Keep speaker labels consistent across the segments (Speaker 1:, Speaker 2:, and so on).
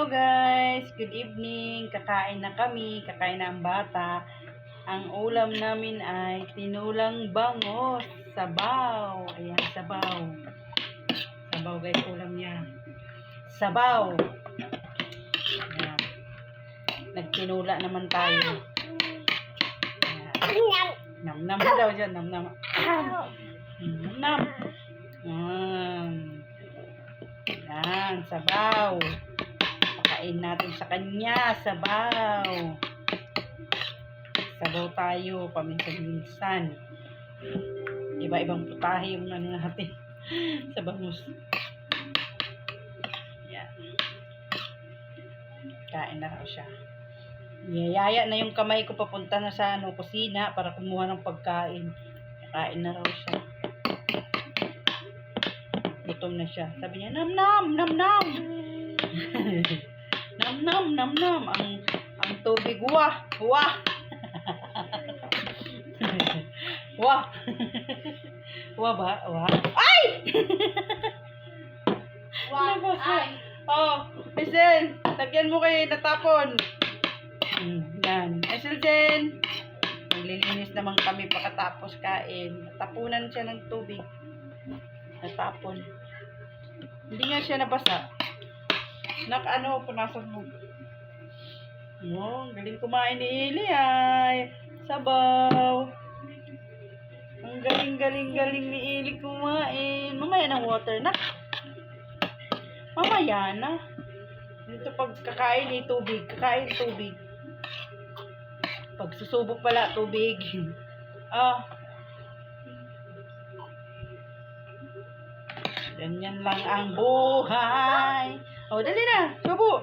Speaker 1: Hello guys, good evening. Kakain na kami, kakain na ang bata. Ang ulam namin ay tinulang bangos, sabaw. Ayan, sabaw. Sabaw guys, ulam niya. Sabaw. Ayan. Nagtinula naman tayo. Ayan. Nam-nam daw dyan, nam-nam. Nam-nam. Ayan, sabaw. Pakain natin sa kanya, sabaw. Sabaw tayo, paminsan-minsan. Iba-ibang putahe yung ano natin sa bangus. Ayan. Kain na raw siya. Yayaya na yung kamay ko papunta na sa kusina para kumuha ng pagkain. Kain na raw siya. Gutom na siya. Sabi niya, nam nam, nam nam. Nam nam, nam nam. Ang tubig, wah, wah. Wah. Wah ba? Wah. Ay!
Speaker 2: Wah, ay.
Speaker 1: Oh, Hazel, lagyan mo kayo natapon. Yan. Hazel din. Naglilinis naman kami pagkatapos kain. Natapunan siya ng tubig. Natapon. Hindi nga siya nabasa. Punasan mo. Galing kumain ni Ili ay. Sabaw. Ang galing ni Ili kumain. Mamaya ng water na. Mamaya na. Dito pag kakain ni tubig. Kakain tubig. Pag susubok pala tubig. Ganyan lang ang buhay. Oh, dali na. Subo.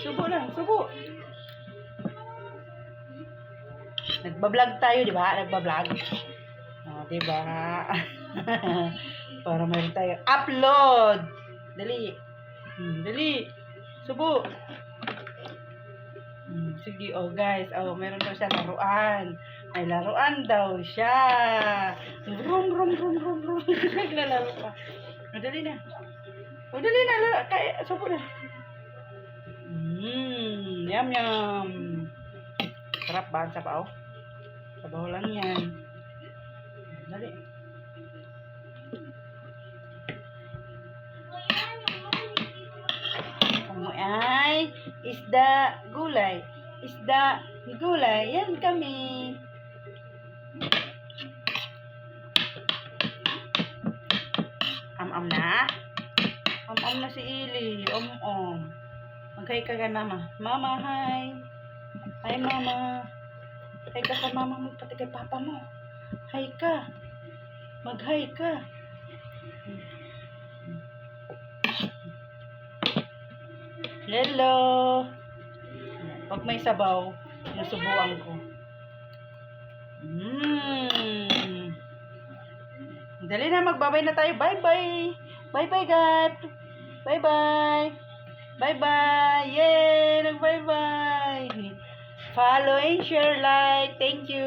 Speaker 1: Subo lang. Subo. Nagbablog tayo, di ba? Nagbablog. Oh, di ba? Para mayroon tayo upload. Dali. Dali. Subo. Sige, oh guys. Oh, meron daw siya laruan. May laruan daw siya. Rum, rum, rum, rum, rum. Naglalaro pa. Dali na. O, dali na. Kaya, subo na. Yum, yum. Sarap ba ang sabaw? Sabaw lang yan. Dali. Kamu ay isda gulay. Isda gulay. Yan kami. Am-am na. Am-am na si Ili. Om-om. Mag-hi ka kay mama. Mama, hi. Hi, mama. Hi ka kay mama mo, pati kay papa mo. Hi ka. Mag-hi ka. Hello. Pag may sabaw, nasubuan ko. Dali na, magbabay na tayo. Bye-bye. Bye-bye, God. Bye-bye. Bye-bye. Yay! Nag-bye-bye. Follow and share, like. Thank you.